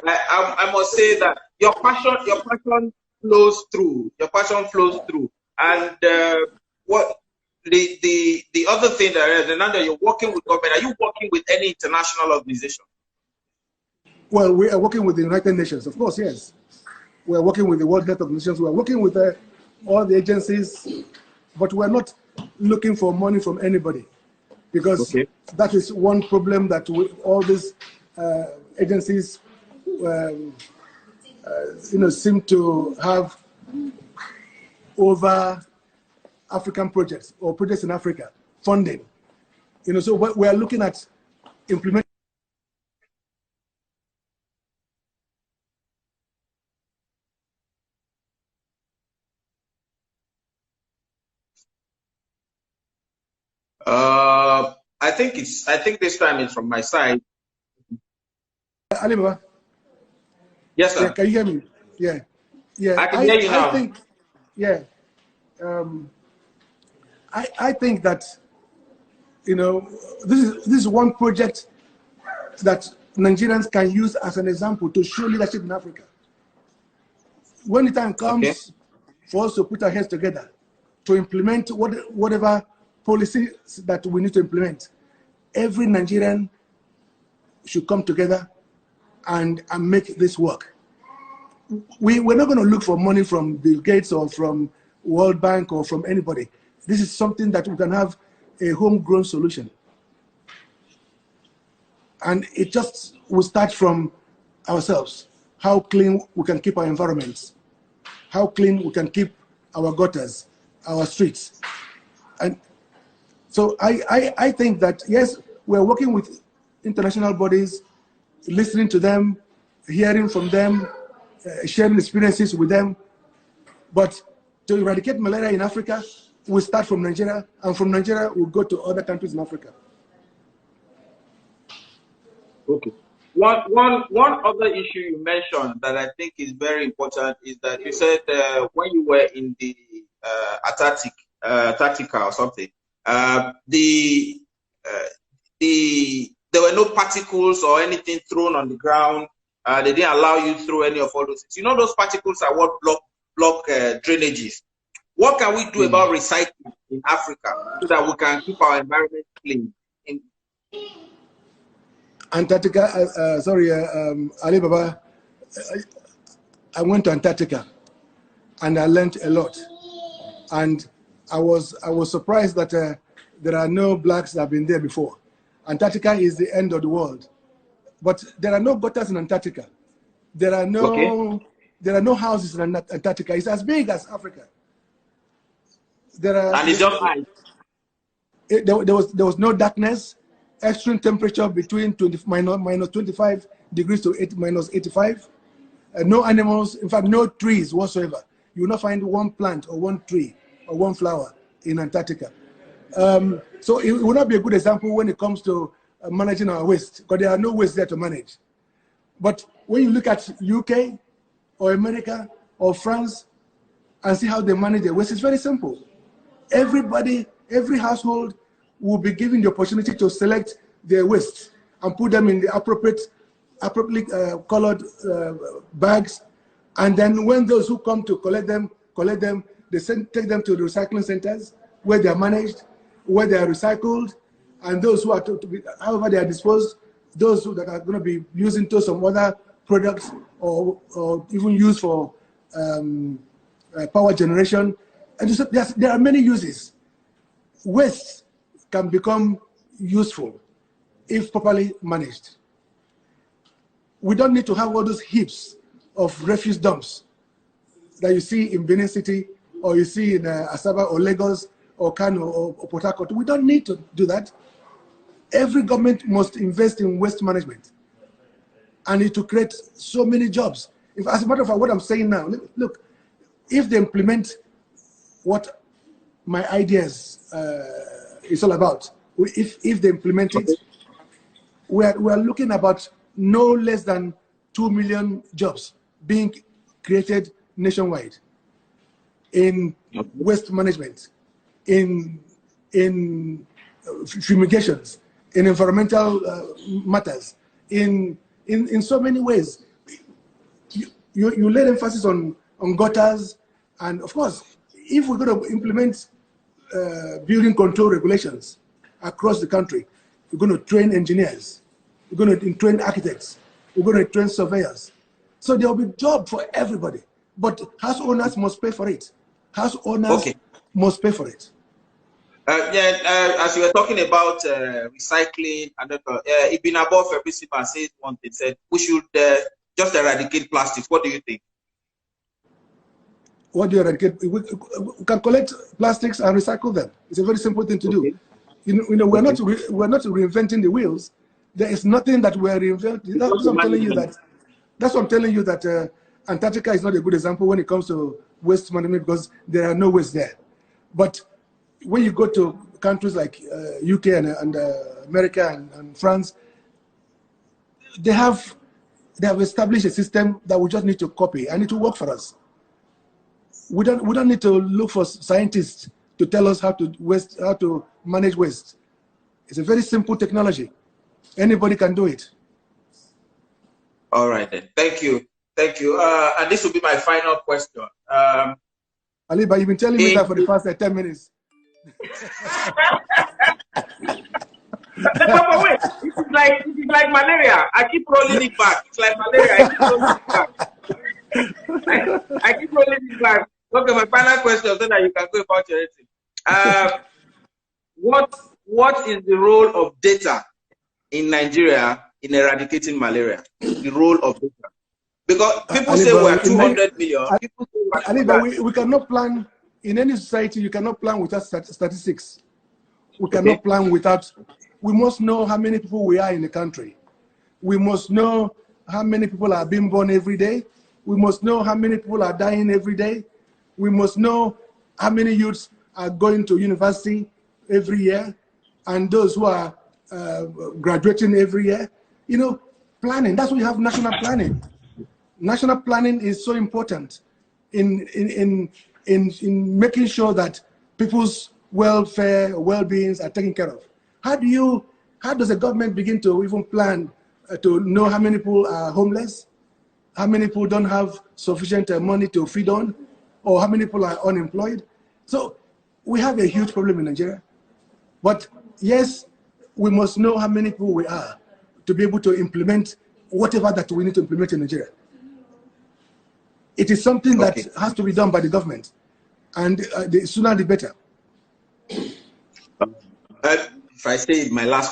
I must say that your passion flows through. Your passion flows through. And what the other thing that is, now that you're working with government, are you working with any international organization? Well, we are working with the United Nations, of course, yes. We are working with the World Health Organization. We are working with all the agencies, but we are not looking for money from anybody, because that is one problem that all these agencies seem to have over African projects or projects in Africa, funding. So we are looking at implementing. I think this time it's from my side. Alibaba. Yes, sir. Yeah, can you hear me? Yeah. I can hear you now. I think that this is one project that Nigerians can use as an example to show leadership in Africa. When the time comes for us to put our heads together to implement whatever policies that we need to implement, every Nigerian should come together and make this work. We're not going to look for money from Bill Gates or from World Bank or from anybody. This is something that we can have a homegrown solution. And it just will start from ourselves. How clean we can keep our environments. How clean we can keep our gutters, our streets. And so I think that, yes, we're working with international bodies, listening to them, hearing from them, sharing experiences with them. But to eradicate malaria in Africa, we start from Nigeria, and from Nigeria, we'll go to other countries in Africa. Okay. One other issue you mentioned that I think is very important is that you said when you were in the Antarctica or something, there were no particles or anything thrown on the ground. They didn't allow you through any of all those things. Those particles are what block drainages. What can we do about recycling in Africa so that we can keep our environment clean? Antarctica, Alibaba, I went to Antarctica and I learned a lot. And I was surprised that there are no blacks that have been there before. Antarctica is the end of the world. But there are no gutters in Antarctica. There are no houses in Antarctica. It's as big as Africa. And it's just ice. There was no darkness. Extreme temperature between minus 25 degrees to minus 85. No animals, in fact, no trees whatsoever. You will not find one plant or one tree or one flower in Antarctica. So it will not be a good example when it comes to managing our waste, because there are no waste there to manage. But when you look at UK or America or France and see how they manage their waste, it's very simple. Everybody, every household will be given the opportunity to select their waste and put them in the appropriately colored bags. And then when those who come to collect them, they take them to the recycling centers where they are managed, where they are recycled, and those who are however they are disposed, those that are going to be used into some other products or even used for power generation. And there are many uses. Waste can become useful if properly managed. We don't need to have all those heaps of refuse dumps that you see in Benin City or you see in Asaba or Lagos or Kano or Port Harcourt. We don't need to do that. Every government must invest in waste management, and it will create so many jobs. As a matter of fact, what I'm saying now, look, if they implement what my ideas is all about, if they implement it, we are looking about no less than 2 million jobs being created nationwide in waste management, in fumigations, in environmental matters, in so many ways. you laid emphasis on gutters, and of course, if we're going to implement building control regulations across the country, we're going to train engineers, we're going to train architects, we're going to train surveyors. So there will be job for everybody, but house owners must pay for it. House owners must pay for it. As you were talking about recycling, and Ibn Abba Fabriciba said one thing, said we should just eradicate plastics. What do you think? What do you eradicate? We can collect plastics and recycle them. It's a very simple thing to do. You know, we're not reinventing the wheels. There is nothing that we're reinventing. That's what I'm telling you that. That's what I'm telling you that Antarctica is not a good example when it comes to waste management, because there are no waste there. But when you go to countries like UK and America and France, they have established a system that we just need to copy, and it will work for us. We don't need to look for scientists to tell us how to manage waste. It's a very simple technology. Anybody can do it. All right then. Thank you. And this will be my final question. Aliba, you've been telling me that for the past 10 minutes. Wait, this is like malaria. I keep rolling it back. It's like malaria. I keep rolling it back. Okay, my final question, so that you can go about your editing. What is the role of data in Nigeria in eradicating malaria? The role of data, because people say we're 200 million. We cannot plan in any society. You cannot plan without statistics. We cannot plan without. We must know how many people we are in the country. We must know how many people are being born every day. We must know how many people are dying every day. We must know how many youths are going to university every year, and those who are graduating every year. You know, planning. That's why we have national planning. National planning is so important in making sure that people's welfare, well-beings are taken care of. How does the government begin to even plan to know how many people are homeless, how many people don't have sufficient money to feed on, or how many people are unemployed? So we have a huge problem in Nigeria. But yes, we must know how many people we are to be able to implement whatever that we need to implement in Nigeria. It is something that has to be done by the government, and the sooner the better. If I say my last